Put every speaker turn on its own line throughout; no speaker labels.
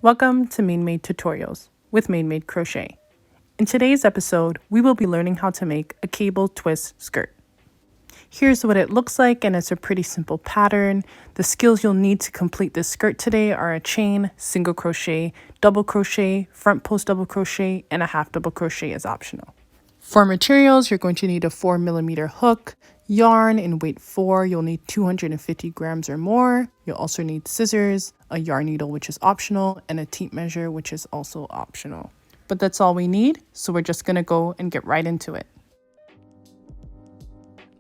Welcome to Made Tutorials with Made Crochet. In today's episode, we will be learning how to make a cable twist skirt. Here's what it looks like, and it's a pretty simple pattern. The skills you'll need to complete this skirt today are a chain, single crochet, double crochet, front post double crochet, and a half double crochet is optional. For materials, you're going to need a 4mm hook, yarn in weight 4, you'll need 250 grams or more. You'll also need scissors, a yarn needle, which is optional, and a tape measure, which is also optional. But that's all we need, so we're just gonna go and get right into it.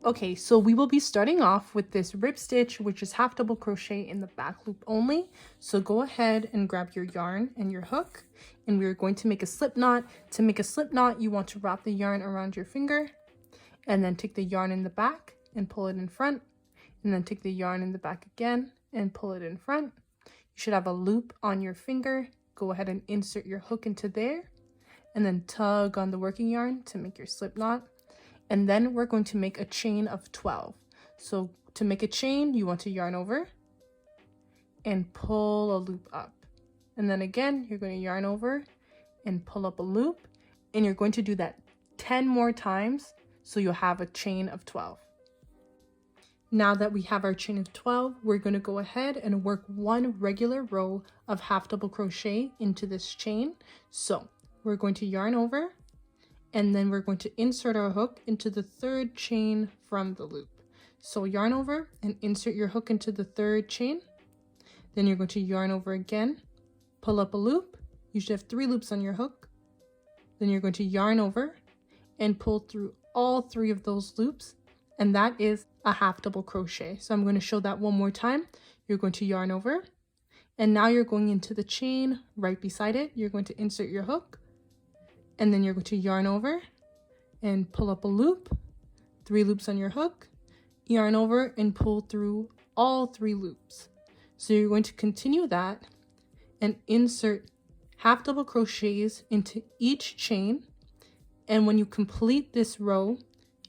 Okay, so we will be starting off with this rib stitch, which is half double crochet in the back loop only. So go ahead and grab your yarn and your hook, and we are going to make a slip knot. To make a slip knot, you want to wrap the yarn around your finger, and then take the yarn in the back and pull it in front, and then take the yarn in the back again and pull it in front. You should have a loop on your finger. Go ahead and insert your hook into there, and then tug on the working yarn to make your slip knot. And then we're going to make a chain of 12. So to make a chain, you want to yarn over and pull a loop up. And then again, you're going to yarn over and pull up a loop. And you're going to do that 10 more times, so you'll have a chain of 12. Now that we have our chain of 12, we're going to go ahead and work one regular row of half double crochet into this chain. So we're going to yarn over, and then we're going to insert our hook into the third chain from the loop. So yarn over and insert your hook into the third chain. Then you're going to yarn over again, pull up a loop. You should have 3 loops on your hook. Then you're going to yarn over and pull through all 3 of those loops. And that is a half double crochet. So I'm going to show that one more time. You're going to yarn over, and now you're going into the chain right beside it. You're going to insert your hook, and then you're going to yarn over and pull up a loop, 3 loops on your hook, yarn over and pull through all 3 loops. So you're going to continue that and insert half double crochets into each chain. And when you complete this row,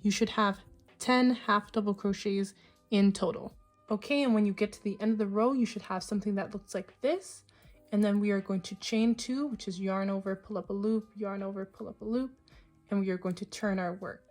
you should have 10 half double crochets in total. Okay, and when you get to the end of the row, you should have something that looks like this. And then we are going to chain 2, which is yarn over, pull up a loop, yarn over, pull up a loop, and we are going to turn our work.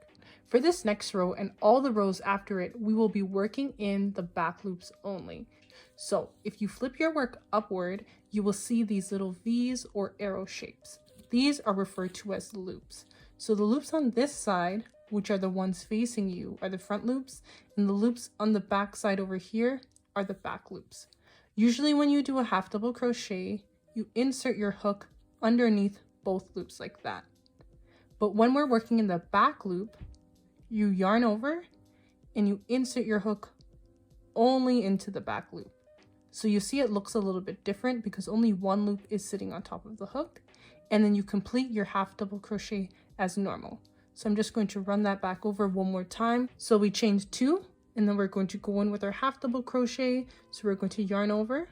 For this next row and all the rows after it, we will be working in the back loops only. So if you flip your work upward, you will see these little V's or arrow shapes. These are referred to as loops. So the loops on this side, which are the ones facing you, are the front loops, and the loops on the back side over here are the back loops. Usually when you do a half double crochet, you insert your hook underneath both loops like that. But when we're working in the back loop, you yarn over and you insert your hook only into the back loop. So you see it looks a little bit different because only one loop is sitting on top of the hook, and then you complete your half double crochet as normal. So I'm just going to run that back over one more time. So we chained 2, and then we're going to go in with our half double crochet. So we're going to yarn over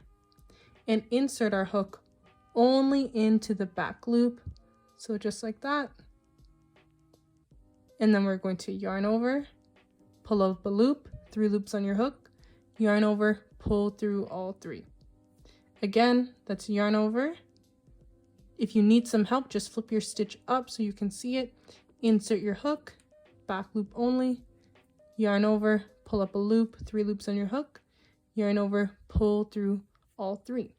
and insert our hook only into the back loop. So just like that. And then we're going to yarn over, pull up a loop, 3 loops on your hook, yarn over, pull through all 3. Again, that's yarn over. If you need some help, just flip your stitch up so you can see it. Insert your hook, back loop only, yarn over, pull up a loop, 3 loops on your hook, yarn over, pull through all 3.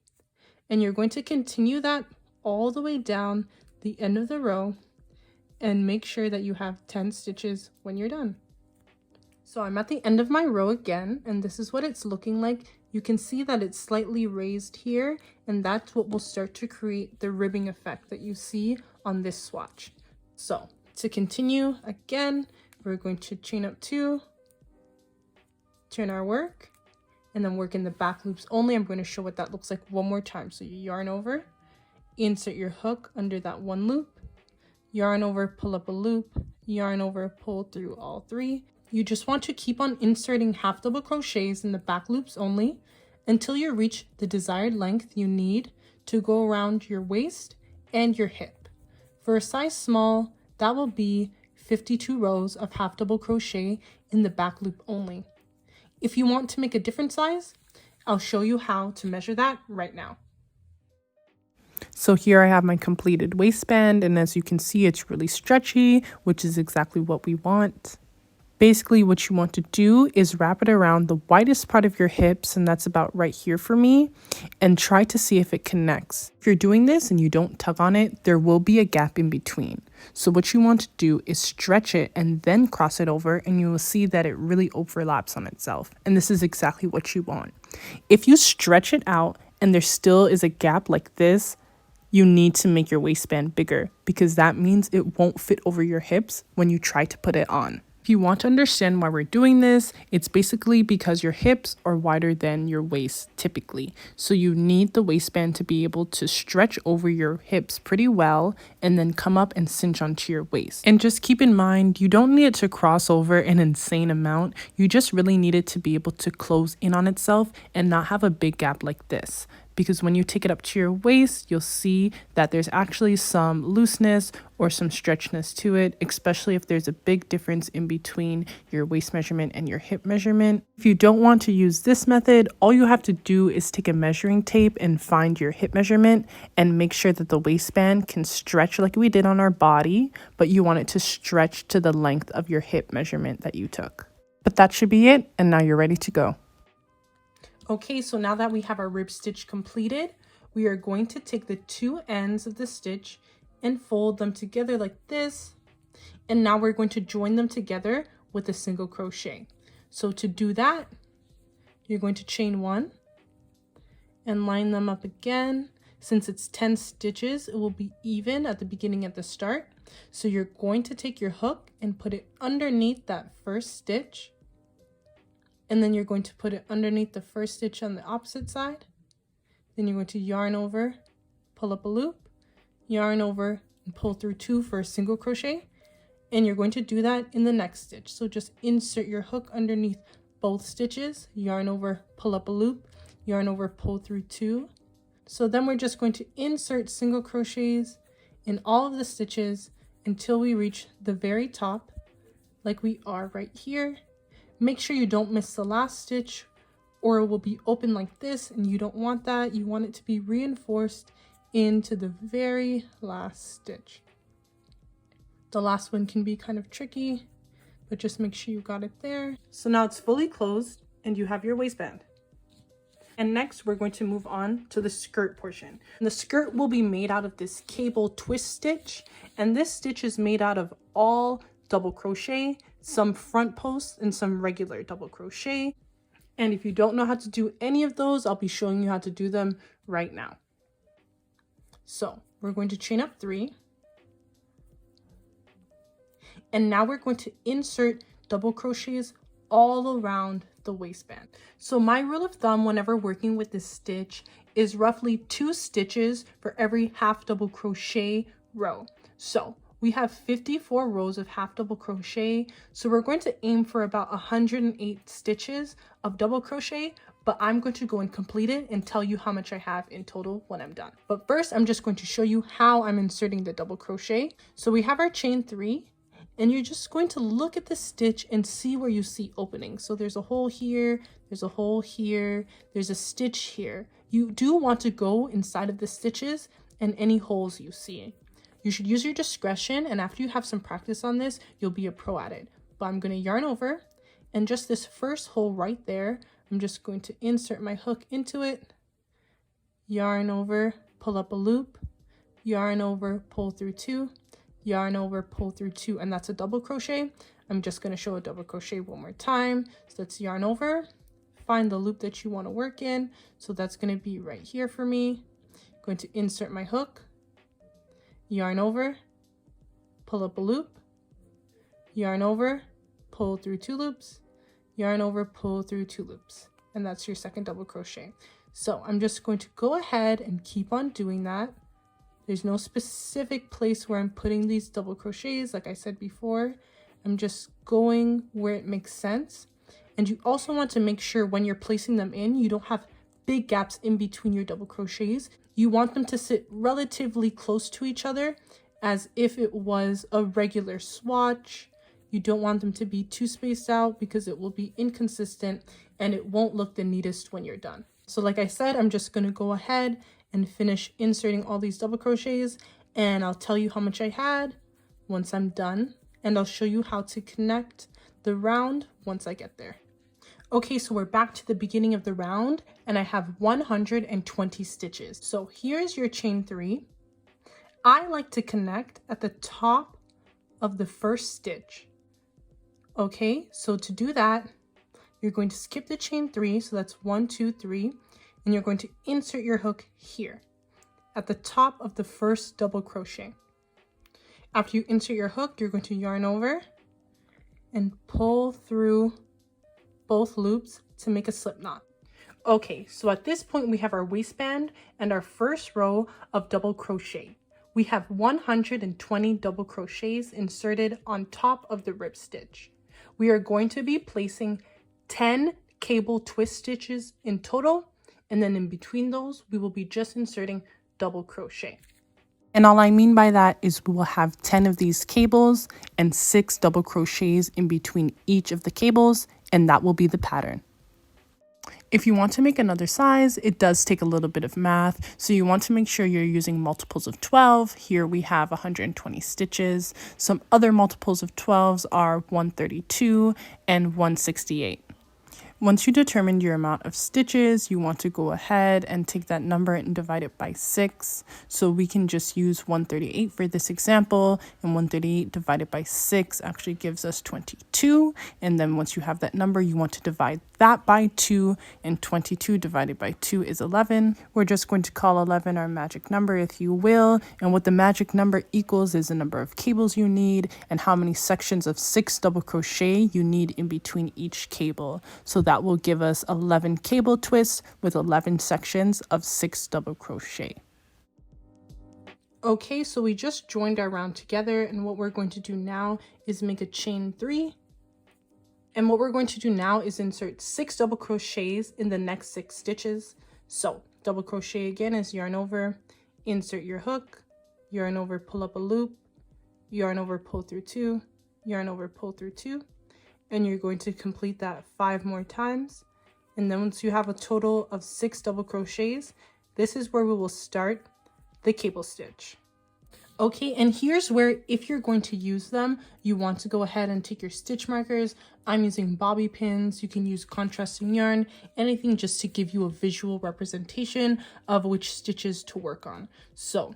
And you're going to continue that all the way down the end of the row and make sure that you have 10 stitches when you're done. So I'm at the end of my row again, and this is what it's looking like. You can see that it's slightly raised here, and that's what will start to create the ribbing effect that you see on this swatch. So to continue, again, we're going to chain up 2, turn our work, and then work in the back loops only. I'm going to show what that looks like one more time. So you yarn over, insert your hook under that 1 loop, yarn over, pull up a loop, yarn over, pull through all 3. You just want to keep on inserting half double crochets in the back loops only until you reach the desired length you need to go around your waist and your hip. For a size small, that will be 52 rows of half double crochet in the back loop only. If you want to make a different size, I'll show you how to measure that right now. So here I have my completed waistband, and as you can see, it's really stretchy, which is exactly what we want. Basically, what you want to do is wrap it around the widest part of your hips, and that's about right here for me, and try to see if it connects. If you're doing this and you don't tug on it, there will be a gap in between. So what you want to do is stretch it and then cross it over, and you will see that it really overlaps on itself. And this is exactly what you want. If you stretch it out and there still is a gap like this, you need to make your waistband bigger, because that means it won't fit over your hips when you try to put it on. If you want to understand why we're doing this, it's basically because your hips are wider than your waist typically. So you need the waistband to be able to stretch over your hips pretty well and then come up and cinch onto your waist. And just keep in mind, you don't need it to cross over an insane amount. You just really need it to be able to close in on itself and not have a big gap like this. Because when you take it up to your waist, you'll see that there's actually some looseness or some stretchness to it, especially if there's a big difference in between your waist measurement and your hip measurement. If you don't want to use this method, all you have to do is take a measuring tape and find your hip measurement and make sure that the waistband can stretch like we did on our body, but you want it to stretch to the length of your hip measurement that you took. But that should be it, and now you're ready to go. Okay, so now that we have our rib stitch completed, we are going to take the two ends of the stitch and fold them together like this. And now we're going to join them together with a single crochet. So to do that, you're going to chain one and line them up again. Since it's 10 stitches, it will be even at the beginning at the start. So you're going to take your hook and put it underneath that first stitch. And then you're going to put it underneath the first stitch on the opposite side. Then you're going to yarn over, pull up a loop, yarn over, and pull through two for a single crochet. And you're going to do that in the next stitch. So just insert your hook underneath both stitches, yarn over, pull up a loop, yarn over, pull through two. So then we're just going to insert single crochets in all of the stitches until we reach the very top, like we are right here. Make sure you don't miss the last stitch, or it will be open like this, and you don't want that. You want it to be reinforced into the very last stitch. The last one can be kind of tricky, but just make sure you got it there. So now it's fully closed and you have your waistband. And next we're going to move on to the skirt portion. And the skirt will be made out of this cable twist stitch, and this stitch is made out of all double crochet, some front posts, and some regular double crochet. And if you don't know how to do any of those, I'll be showing you how to do them right now. So we're going to chain up 3. And now we're going to insert double crochets all around the waistband. So my rule of thumb whenever working with this stitch is roughly 2 stitches for every half double crochet row. So we have 54 rows of half double crochet, so we're going to aim for about 108 stitches of double crochet, but I'm going to go and complete it and tell you how much I have in total when I'm done. But first, I'm just going to show you how I'm inserting the double crochet. So we have our chain 3, and you're just going to look at the stitch and see where you see openings. So there's a hole here, there's a hole here, there's a stitch here. You do want to go inside of the stitches and any holes you see. You should use your discretion, and after you have some practice on this, you'll be a pro at it. But I'm going to yarn over, and just this first hole right there, I'm just going to insert my hook into it, yarn over, pull up a loop, yarn over, pull through 2, yarn over, pull through 2, and that's a double crochet. I'm just going to show a double crochet one more time. So let's yarn over, find the loop that you want to work in. So that's going to be right here for me. Going to insert my hook, yarn over, pull up a loop, yarn over, pull through 2 loops, yarn over, pull through 2 loops, and that's your second double crochet. So I'm just going to go ahead and keep on doing that. There's no specific place where I'm putting these double crochets. Like I said before, I'm just going where it makes sense. And you also want to make sure when you're placing them in, you don't have big gaps in between your double crochets. You want them to sit relatively close to each other as if it was a regular swatch. You don't want them to be too spaced out because it will be inconsistent and it won't look the neatest when you're done. So like I said, I'm just going to go ahead and finish inserting all these double crochets, and I'll tell you how much I had once I'm done, and I'll show you how to connect the round once I get there. Okay, so we're back to the beginning of the round, and I have 120 stitches. So here's your chain 3. I like to connect at the top of the first stitch. Okay, so to do that, you're going to skip the chain 3, so that's 1, 2, 3, and you're going to insert your hook here at the top of the first double crochet. After you insert your hook, you're going to yarn over and pull through both loops to make a slip knot. Okay, so at this point we have our waistband and our first row of double crochet. We have 120 double crochets inserted on top of the rib stitch. We are going to be placing 10 cable twist stitches in total, and then in between those we will be just inserting double crochet. And all I mean by that is we will have 10 of these cables and 6 double crochets in between each of the cables, and that will be the pattern. If you want to make another size, it does take a little bit of math, so you want to make sure you're using multiples of 12. Here we have 120 stitches. Some other multiples of 12s are 132 and 168. Once you determine your amount of stitches, you want to go ahead and take that number and divide it by 6. So we can just use 138 for this example, and 138 divided by 6 actually gives us 22. And then once you have that number, you want to divide that by 2, and 22 divided by 2 is 11. We're just going to call 11 our magic number, if you will. And what the magic number equals is the number of cables you need and how many sections of 6 double crochet you need in between each cable. So that will give us 11 cable twists with 11 sections of 6 double crochet. Okay, so we just joined our round together, and what we're going to do now is make a chain 3. And what we're going to do now is insert 6 double crochets in the next 6 stitches. So double crochet again is yarn over, insert your hook, yarn over, pull up a loop, yarn over, pull through 2, yarn over, pull through 2. And you're going to complete that 5 more times. And then once you have a total of 6 double crochets, this is where we will start the cable stitch. Okay, and here's where, if you're going to use them, you want to go ahead and take your stitch markers. I'm using bobby pins. You can use contrasting yarn, anything just to give you a visual representation of which stitches to work on. So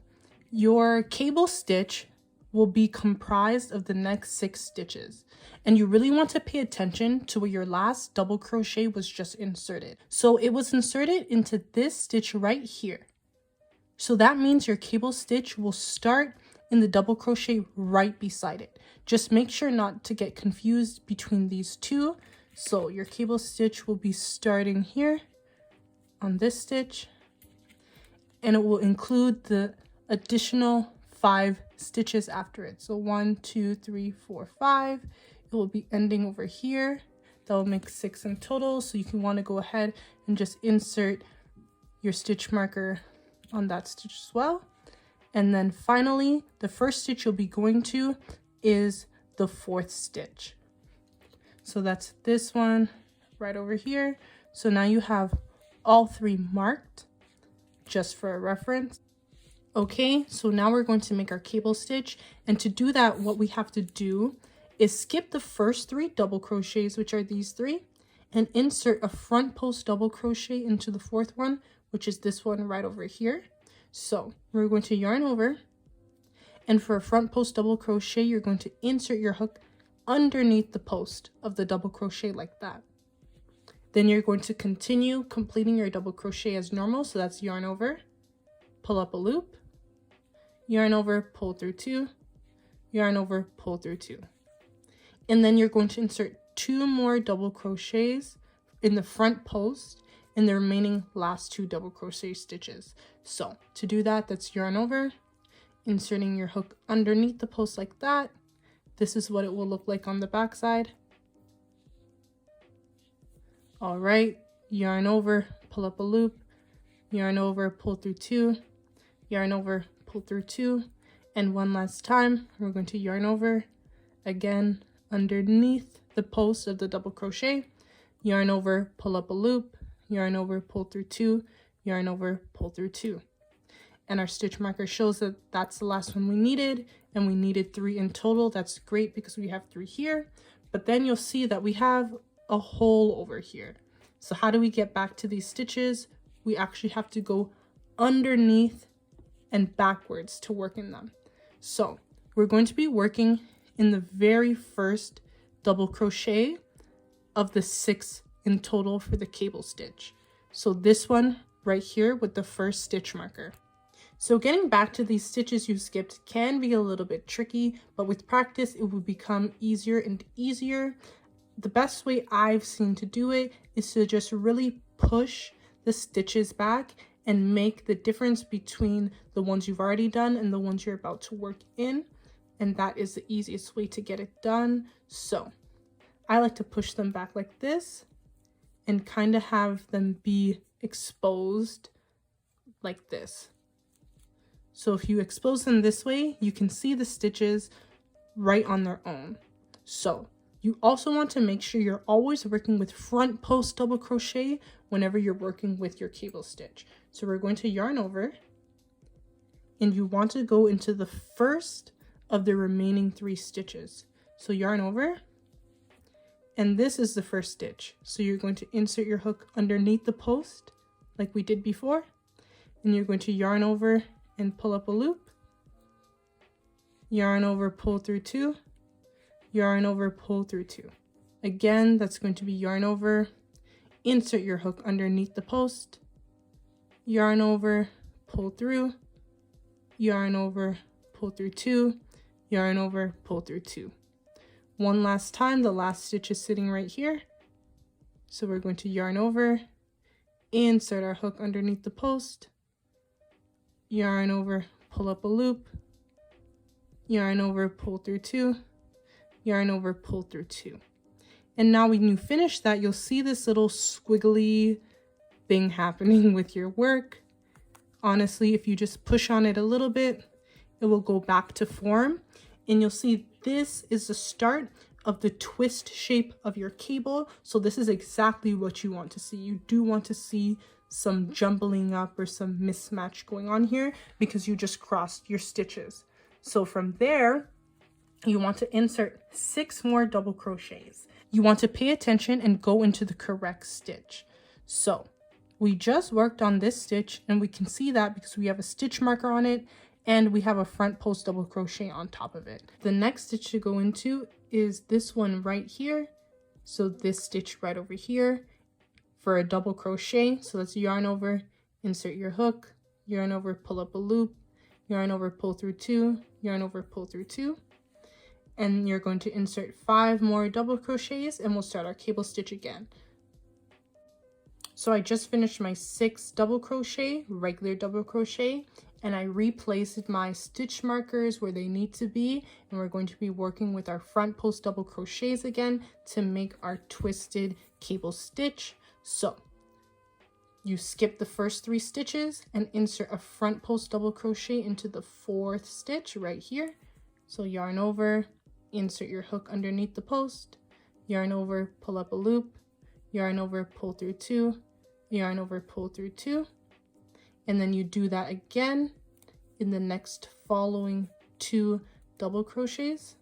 your cable stitch will be comprised of the next 6 stitches. And you really want to pay attention to where your last double crochet was just inserted. So it was inserted into this stitch right here. So that means your cable stitch will start in the double crochet right beside it. Just make sure not to get confused between these two. So your cable stitch will be starting here on this stitch, and it will include the additional 5 stitches after it. So 1, 2, 3, 4, 5. It will be ending over here. That will make 6 in total. So you can want to go ahead and just insert your stitch marker on that stitch as well. And then finally, the first stitch you'll be going to is the 4th stitch. So that's this one right over here. So now you have all 3 marked just for a reference. Okay, so now we're going to make our cable stitch, and to do that, what we have to do is skip the first 3 double crochets, which are these 3, and insert a front post double crochet into the 4th one, which is this one right over here. So we're going to yarn over, and for a front post double crochet, you're going to insert your hook underneath the post of the double crochet like that. Then you're going to continue completing your double crochet as normal. So that's yarn over, pull up a loop, yarn over, pull through 2, yarn over, pull through 2. And then you're going to insert 2 more double crochets in the front post in the remaining last 2 double crochet stitches. So to do that, that's yarn over, inserting your hook underneath the post like that. This is what it will look like on the back side. All right, yarn over, pull up a loop, yarn over, pull through 2, yarn over, pull through 2, and one last time, we're going to yarn over again underneath the post of the double crochet, yarn over, pull up a loop, yarn over, pull through 2, yarn over, pull through 2. and our stitch marker shows that that's the last one we needed, and we needed 3 in total. That's great because we have 3 here, but then you'll see that we have a hole over here. So how do we get back to these stitches? We actually have to go underneath and backwards to work in them. So we're going to be working in the very first double crochet of the 6 in total for the cable stitch. So this one right here with the first stitch marker. So getting back to these stitches you skipped can be a little bit tricky, but with practice it will become easier and easier. The best way I've seen to do it is to just really push the stitches back and make the difference between the ones you've already done and the ones you're about to work in. And that is the easiest way to get it done. So I like to push them back like this and kind of have them be exposed like this. So if you expose them this way, you can see the stitches right on their own. So you also want to make sure you're always working with front post double crochet whenever you're working with your cable stitch. So we're going to yarn over, and you want to go into the first of the remaining 3 stitches. So yarn over, and this is the first stitch. So you're going to insert your hook underneath the post like we did before, and you're going to yarn over and pull up a loop, yarn over, pull through 2, yarn over, pull through 2. Again, that's going to be yarn over, insert your hook underneath the post, yarn over, pull through, yarn over, pull through 2, yarn over, pull through 2. One last time, the last stitch is sitting right here. So we're going to yarn over, insert our hook underneath the post, yarn over, pull up a loop, yarn over, pull through 2, yarn over, pull through 2. And now when you finish that, you'll see this little squiggly thing happening with your work. Honestly, if you just push on it a little bit, it will go back to form, and you'll see this is the start of the twist shape of your cable. So this is exactly what you want to see. You do want to see some jumbling up or some mismatch going on here because you just crossed your stitches. So from there, you want to insert 6 more double crochets. You want to pay attention and go into the correct stitch. So we just worked on this stitch, and we can see that because we have a stitch marker on it and we have a front post double crochet on top of it. The next stitch to go into is this one right here. So this stitch right over here for a double crochet. So let's yarn over, insert your hook, yarn over, pull up a loop, yarn over, pull through 2, yarn over, pull through 2. And you're going to insert 5 more double crochets, and we'll start our cable stitch again. So I just finished my 6 double crochet, regular double crochet, and I replaced my stitch markers where they need to be, and we're going to be working with our front post double crochets again to make our twisted cable stitch. So you skip the first 3 stitches and insert a front post double crochet into the 4th stitch right here. So yarn over, insert your hook underneath the post, yarn over, pull up a loop, yarn over, pull through 2, yarn over, pull through 2, and then you do that again in the next following 2 double crochets.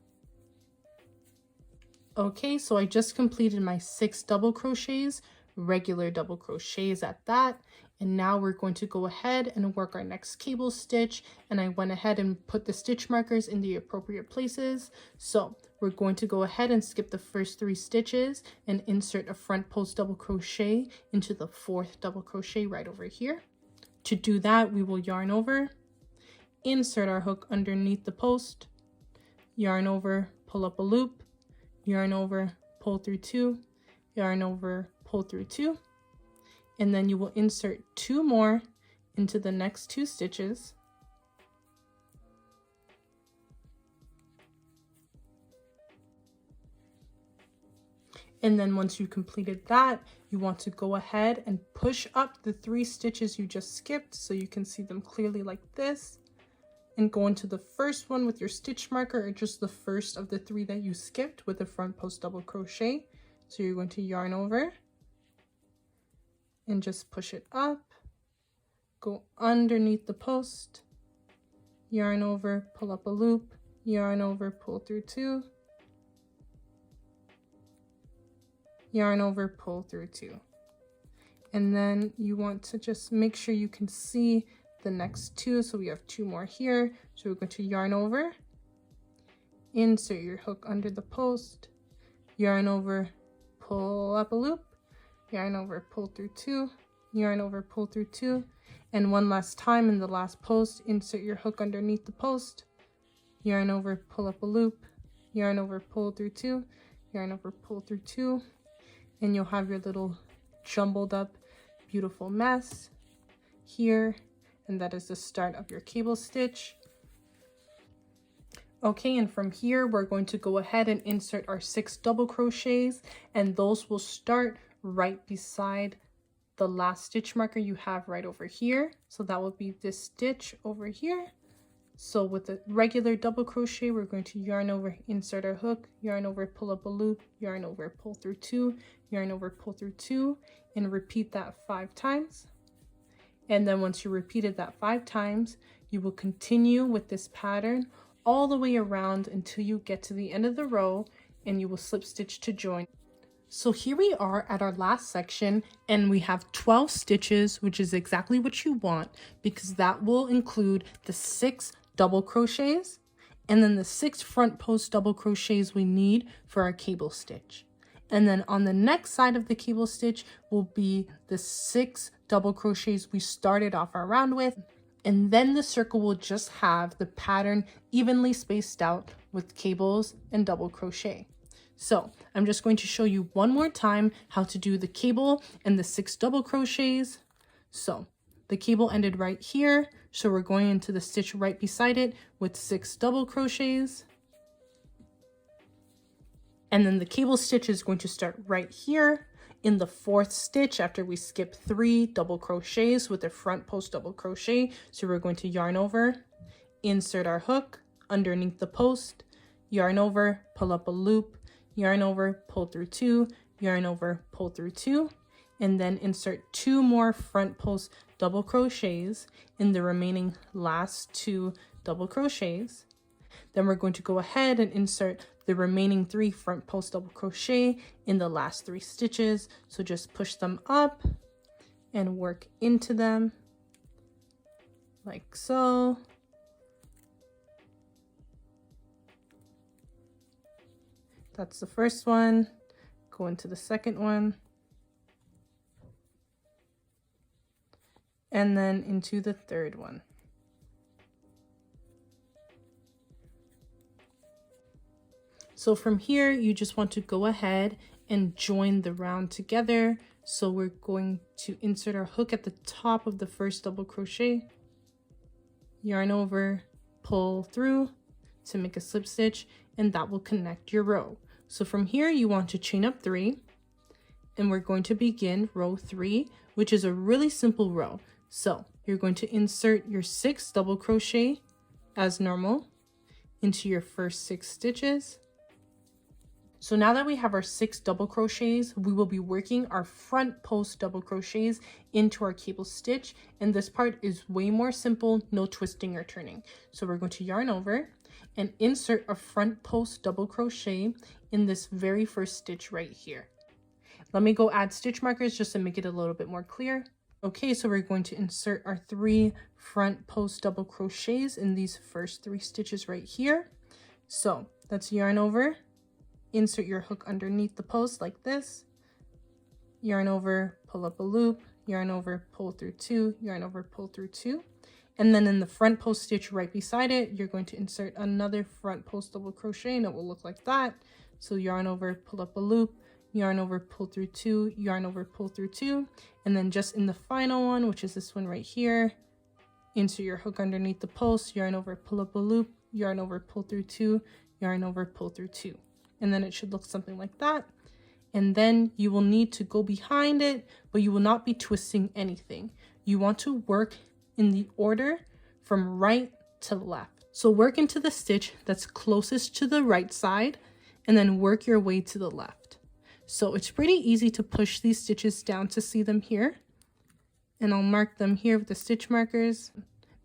Okay, so I just completed my 6 double crochets, regular double crochets at that, and now we're going to go ahead and work our next cable stitch, and I went ahead and put the stitch markers in the appropriate places. So we're going to go ahead and skip the first 3 stitches and insert a front post double crochet into the 4th double crochet right over here. To do that, we will yarn over, insert our hook underneath the post, yarn over, pull up a loop, yarn over, pull through 2, yarn over, pull through 2, and then you will insert 2 more into the next 2 stitches. And then once you completed that, you want to go ahead and push up the 3 stitches you just skipped so you can see them clearly like this, and go into the first one with your stitch marker, or just the first of the 3 that you skipped with a front post double crochet. So you're going to yarn over and just push it up, go underneath the post, yarn over, pull up a loop, yarn over, pull through 2, yarn over, pull through 2. And then you want to just make sure you can see the next 2. So we have 2 more here. So we're going to yarn over, insert your hook under the post, yarn over, pull up a loop, yarn over, pull through 2, yarn over, pull through 2. And one last time in the last post, insert your hook underneath the post, yarn over, pull up a loop, yarn over, pull through 2, yarn over, pull through 2. And you'll have your little jumbled up beautiful mess here, and that is the start of your cable stitch. Okay, and from here we're going to go ahead and insert our 6 double crochets, and those will start right beside the last stitch marker you have right over here. So that will be this stitch over here. So with a regular double crochet, we're going to yarn over, insert our hook, yarn over, pull up a loop, yarn over, pull through 2, yarn over, pull through 2, and repeat that 5 times. And then once you repeated that 5 times, you will continue with this pattern all the way around until you get to the end of the row, and you will slip stitch to join. So here we are at our last section, and we have 12 stitches, which is exactly what you want, because that will include the 6 double crochets and then the 6 front post double crochets we need for our cable stitch. And then on the next side of the cable stitch will be the 6 double crochets we started off our round with. And then the circle will just have the pattern evenly spaced out with cables and double crochet. So I'm just going to show you one more time how to do the cable and the 6 double crochets. So the cable ended right here. So we're going into the stitch right beside it with 6 double crochets. And then the cable stitch is going to start right here in the 4th stitch after we skip 3 double crochets with the front post double crochet. So we're going to yarn over, insert our hook underneath the post, yarn over, pull up a loop, yarn over, pull through 2, yarn over, pull through 2, and then insert 2 more front post double crochets in the remaining last 2 double crochets. Then we're going to go ahead and insert the remaining 3 front post double crochet in the last 3 stitches. So just push them up and work into them like so. That's the first one. Go into the second one. And then into the third one. So from here, you just want to go ahead and join the round together. So we're going to insert our hook at the top of the first double crochet, yarn over, pull through to make a slip stitch, and that will connect your row. So from here, you want to chain up 3, and we're going to begin row 3, which is a really simple row. So you're going to insert your 6 double crochet as normal into your first 6 stitches. So now that we have our 6 double crochets, we will be working our front post double crochets into our cable stitch. And this part is way more simple, no twisting or turning. So we're going to yarn over and insert a front post double crochet in this very first stitch right here. Let me go add stitch markers just to make it a little bit more clear. Okay, so we're going to insert our 3 front post double crochets in these first 3 stitches right here. So let's yarn over, insert your hook underneath the post like this, yarn over, pull up a loop, yarn over, pull through 2, yarn over, pull through 2. And then in the front post stitch right beside it, you're going to insert another front post double crochet, and it will look like that. So yarn over, pull up a loop, yarn over, pull through 2, yarn over, pull through 2. And then just in the final one, which is this one right here, insert your hook underneath the post, yarn over, pull up a loop, yarn over, pull through 2, yarn over, pull through 2. And then it should look something like that. And then you will need to go behind it, but you will not be twisting anything. You want to work in the order from right to left. So work into the stitch that's closest to the right side, and then work your way to the left. So it's pretty easy to push these stitches down to see them here. and I'll mark them here with the stitch markers.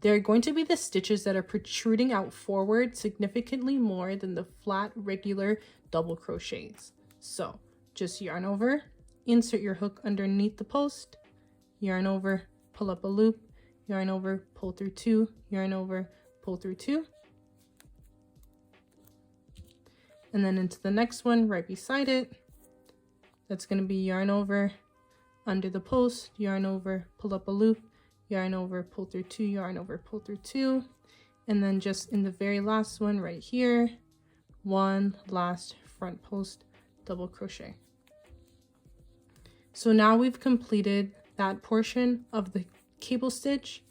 They're going to be the stitches that are protruding out forward significantly more than the flat regular double crochets. So just yarn over, insert your hook underneath the post, yarn over, pull up a loop, yarn over, pull through 2, yarn over, pull through 2, and then into the next one right beside it. That's going to be yarn over, under the post, yarn over, pull up a loop, yarn over, pull through 2, yarn over, pull through 2, and then just in the very last one right here, one last front post double crochet. So now we've completed that portion of the cable stitch,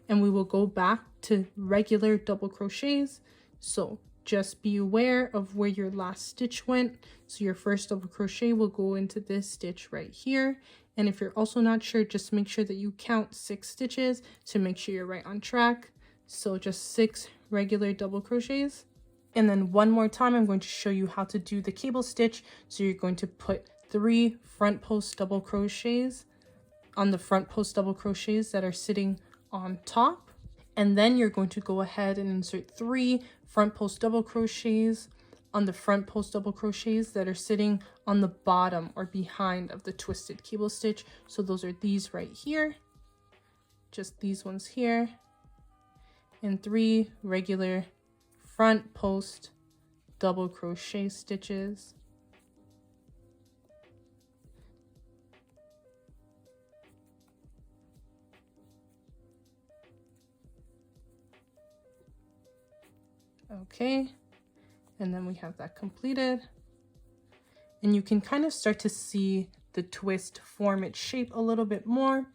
and we will go back to regular double crochets. So just be aware of where your last stitch went. So your first double crochet will go into this stitch right here. And if you're also not sure, just make sure that you count 6 stitches to make sure you're right on track. So just 6 regular double crochets. And then one more time, I'm going to show you how to do the cable stitch. So you're going to put 3 front post double crochets on the front post double crochets that are sitting on top. And then you're going to go ahead and insert 3 front post double crochets on the front post double crochets that are sitting on the bottom or behind of the twisted cable stitch. So those are these right here, just these ones here, and 3 regular front post double crochet stitches. Okay, and then we have that completed, and you can kind of start to see the twist form its shape a little bit more.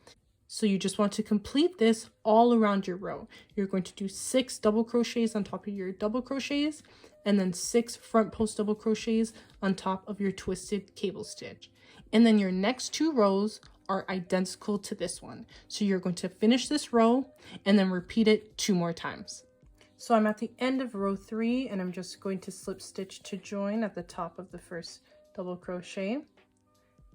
So you just want to complete this all around your row. You're going to do 6 double crochets on top of your double crochets, and then 6 front post double crochets on top of your twisted cable stitch. And then your next 2 rows are identical to this one. So you're going to finish this row and then repeat it 2 more times. So I'm at the end of row 3, and I'm just going to slip stitch to join at the top of the first double crochet.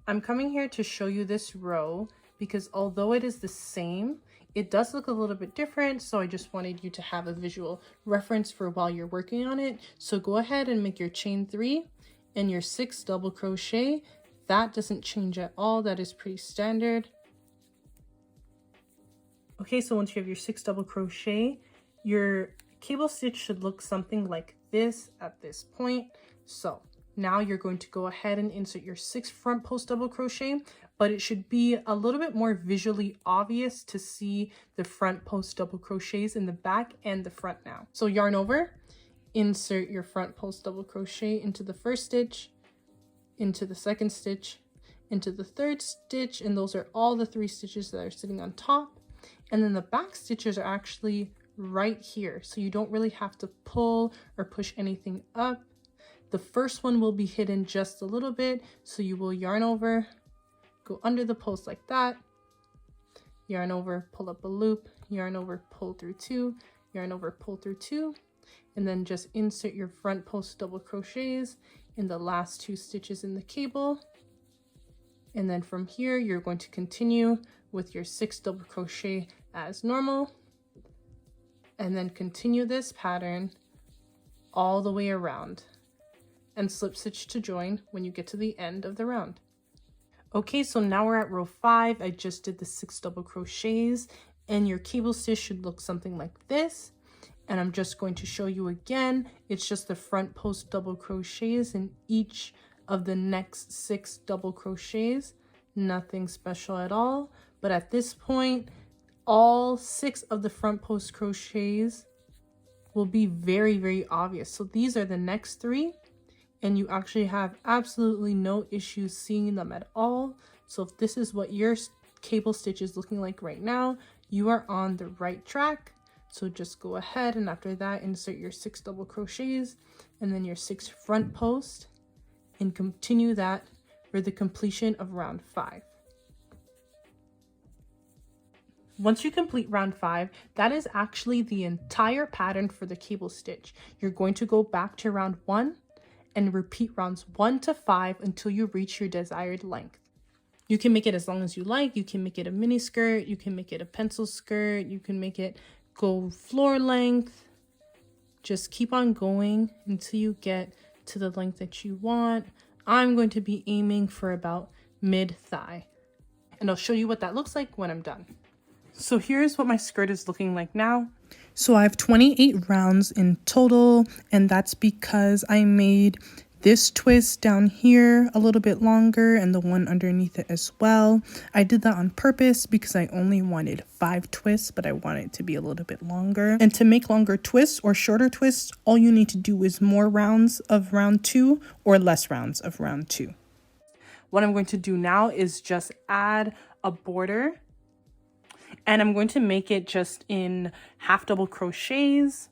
I'm coming here to show you this row because although it is the same, it does look a little bit different. So I just wanted you to have a visual reference for while you're working on it. So go ahead and make your chain 3 and your 6 double crochet. That doesn't change at all. That is pretty standard. Okay, so once you have your 6 double crochet, your cable stitch should look something like this at this point. So now you're going to go ahead and insert your 6 front post double crochet, but it should be a little bit more visually obvious to see the front post double crochets in the back and the front now. So yarn over, insert your front post double crochet into the first stitch, into the second stitch, into the third stitch, and those are all the 3 stitches that are sitting on top. And then the back stitches are actually right here, so you don't really have to pull or push anything up. The first one will be hidden just a little bit, so you will yarn over, go under the post like that, yarn over, pull up a loop, yarn over, pull through 2, yarn over, pull through 2, and then just insert your front post double crochets in the last 2 stitches in the cable. And then from here you're going to continue with your 6 double crochet as normal, and then continue this pattern all the way around and slip stitch to join when you get to the end of the round. Okay, so now we're at row 5. I just did the 6 double crochets, and your cable stitch should look something like this. And I'm just going to show you again. It's just the front post double crochets in each of the next 6 double crochets. Nothing special at all. But at this point, all 6 of the front post crochets will be very, very obvious. So these are the next 3, and you actually have absolutely no issues seeing them at all. So if this is what your cable stitch is looking like right now, you are on the right track. So just go ahead, and after that insert your 6 double crochets and then your 6 front post, and continue that for the completion of round 5. Once you complete round 5, that is actually the entire pattern for the cable stitch. You're going to go back to round 1 and repeat rounds 1 to 5 until you reach your desired length. You can make it as long as you like. You can make it a mini skirt. You can make it a pencil skirt. You can make it go floor length. Just keep on going until you get to the length that you want. I'm going to be aiming for about mid-thigh. And I'll show you what that looks like when I'm done. So here's what my skirt is looking like now. So I have 28 rounds in total, and that's because I made this twist down here a little bit longer and the one underneath it as well. I did that on purpose because I only wanted 5 twists, but I want it to be a little bit longer. And to make longer twists or shorter twists, all you need to do is more rounds of round 2 or less rounds of round 2. What I'm going to do now is just add a border, and I'm going to make it just in half double crochets.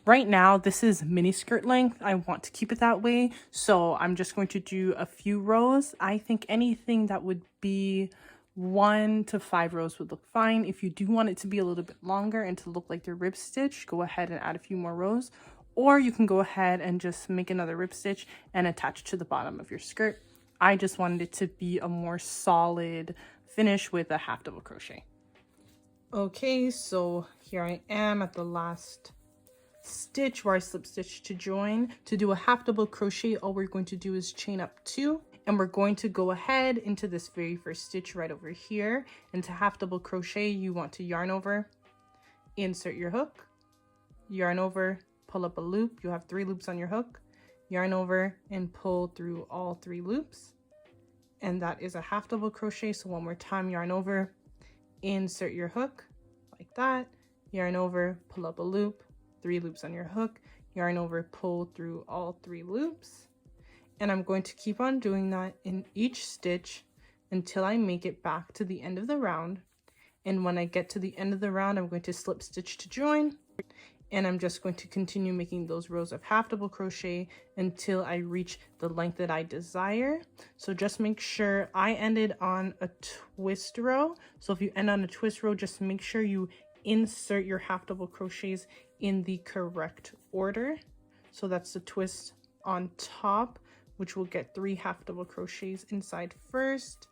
Right now, this is mini skirt length. I want to keep it that way. So I'm just going to do a few rows. I think anything that would be 1 to 5 rows would look fine. If you do want it to be a little bit longer and to look like the rib stitch, go ahead and add a few more rows. Or you can go ahead and just make another rib stitch and attach to the bottom of your skirt. I just wanted it to be a more solid finish with a half double crochet. Okay, so here I am at the last stitch where I slip stitch to join. To do a half double crochet, all we're going to do is chain up 2, and we're going to go ahead into this very first stitch right over here. And to half double crochet, you want to yarn over, insert your hook, yarn over, pull up a loop. You have 3 loops on your hook, yarn over and pull through all 3 loops, and that is a half double crochet. So one more time, yarn over, insert your hook like that, yarn over, pull up a loop, 3 loops on your hook, yarn over, pull through all 3 loops. And I'm going to keep on doing that in each stitch until I make it back to the end of the round. And when I get to the end of the round, I'm going to slip stitch to join, and I'm just going to continue making those rows of half double crochet until I reach the length that I desire. So just make sure I ended on a twist row. So if you end on a twist row, just make sure you insert your half double crochets in the correct order. So that's the twist on top, which will get 3 half double crochets inside first,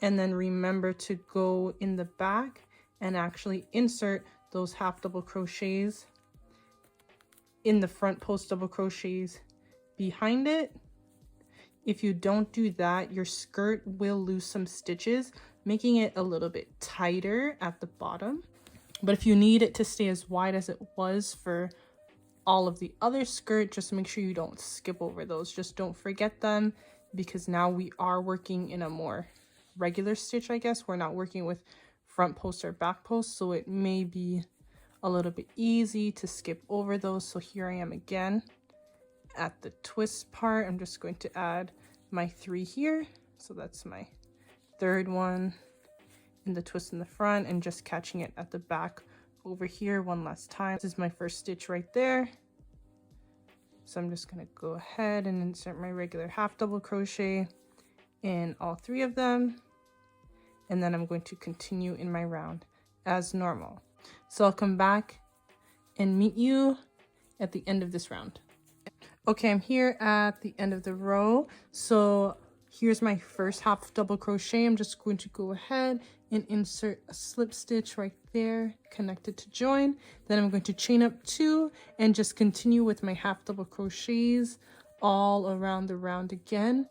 and then remember to go in the back and actually insert those half double crochets in the front post double crochets behind it. If you don't do that, your skirt will lose some stitches, making it a little bit tighter at the bottom. But if you need it to stay as wide as it was for all of the other skirt, just make sure you don't skip over those. Just don't forget them, because now we are working in a more regular stitch, I guess. We're not working with front post or back post, so it may be a little bit easy to skip over those. So here I am again at the twist part. I'm just going to add my 3 here. So that's my 3rd one in the twist in the front, and just catching it at the back over here one last time. This is my first stitch right there. So I'm just going to go ahead and insert my regular half double crochet in all 3 of them. And then I'm going to continue in my round as normal. So I'll come back and meet you at the end of this round. Okay, I'm here at the end of the row. So here's my first half double crochet. I'm just going to go ahead and insert a slip stitch right there, connected to join. Then I'm going to chain up 2 and just continue with my half double crochets all around the round again.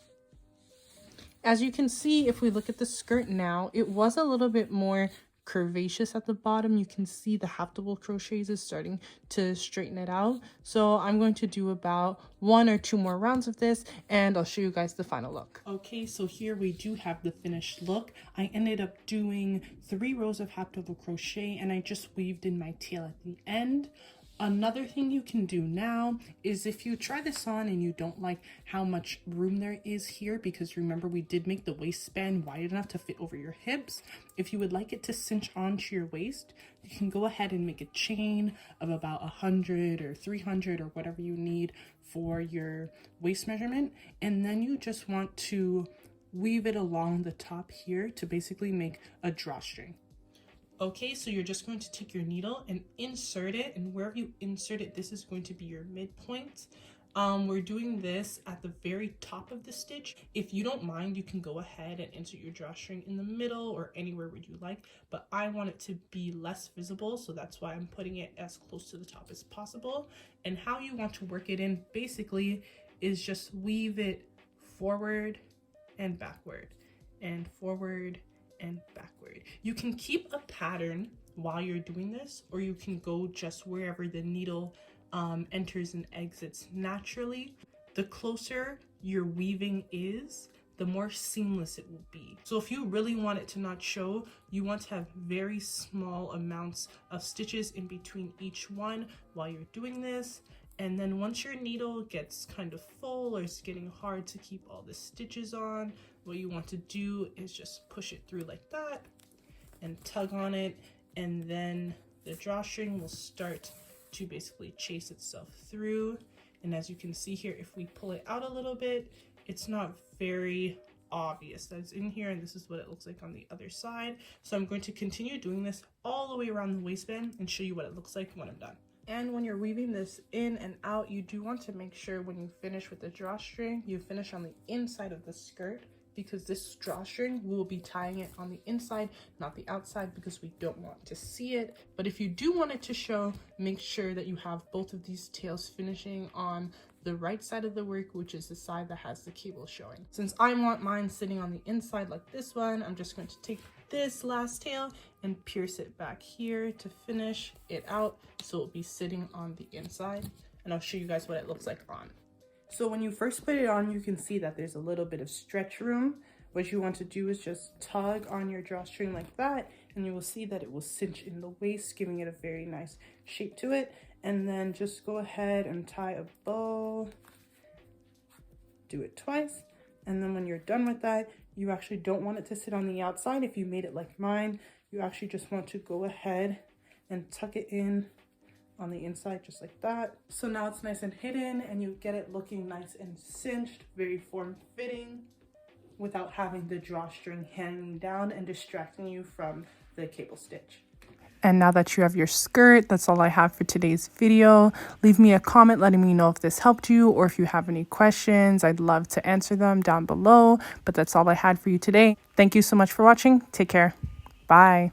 As you can see, if we look at the skirt now, it was a little bit more curvaceous at the bottom. You can see the half double crochets is starting to straighten it out. So I'm going to do about 1 or 2 more rounds of this, and I'll show you guys the final look. Okay, so here we do have the finished look. I ended up doing 3 rows of half double crochet, and I just weaved in my tail at the end. Another thing you can do now is, if you try this on and you don't like how much room there is here, because remember we did make the waistband wide enough to fit over your hips, if you would like it to cinch onto your waist, you can go ahead and make a chain of about 100 or 300 or whatever you need for your waist measurement, and then you just want to weave it along the top here to basically make a drawstring. Okay, so you're just going to take your needle and insert it, and wherever you insert it, this is going to be your midpoint. We're doing this at the very top of the stitch. If you don't mind, you can go ahead and insert your drawstring in the middle or anywhere where you like, but I want it to be less visible, so that's why I'm putting it as close to the top as possible. And how you want to work it in basically is just weave it forward and backward and forward and backward. You can keep a pattern while you're doing this, or you can go just wherever the needle enters and exits naturally. The closer your weaving is, the more seamless it will be. So if you really want it to not show, you want to have very small amounts of stitches in between each one while you're doing this. And then once your needle gets kind of full or it's getting hard to keep all the stitches on, what you want to do is just push it through like that and tug on it, and then the drawstring will start to basically chase itself through. And as you can see here, if we pull it out a little bit, it's not very obvious that it's in here, and this is what it looks like on the other side. So I'm going to continue doing this all the way around the waistband and show you what it looks like when I'm done. And when you're weaving this in and out, you do want to make sure when you finish with the drawstring, you finish on the inside of the skirt, because this drawstring, we will be tying it on the inside, not the outside, because we don't want to see it. But if you do want it to show, make sure that you have both of these tails finishing on the right side of the work, which is the side that has the cable showing. Since I want mine sitting on the inside like this one, I'm just going to take this last tail and pierce it back here to finish it out, so it'll be sitting on the inside. And I'll show you guys what it looks like on. So when you first put it on, you can see that there's a little bit of stretch room. What you want to do is just tug on your drawstring like that, and you will see that it will cinch in the waist, giving it a very nice shape to it. And then just go ahead and tie a bow. Do it twice. And then when you're done with that, you actually don't want it to sit on the outside. If you made it like mine, you actually just want to go ahead and tuck it in on the inside just like that. So now it's nice and hidden, and you get it looking nice and cinched, very form-fitting, without having the drawstring hanging down and distracting you from the cable stitch. And now that you have your skirt, that's all I have for today's video. Leave me a comment letting me know if this helped you, or if you have any questions. I'd love to answer them down below, but that's all I had for you today. Thank you so much for watching. Take care. Bye.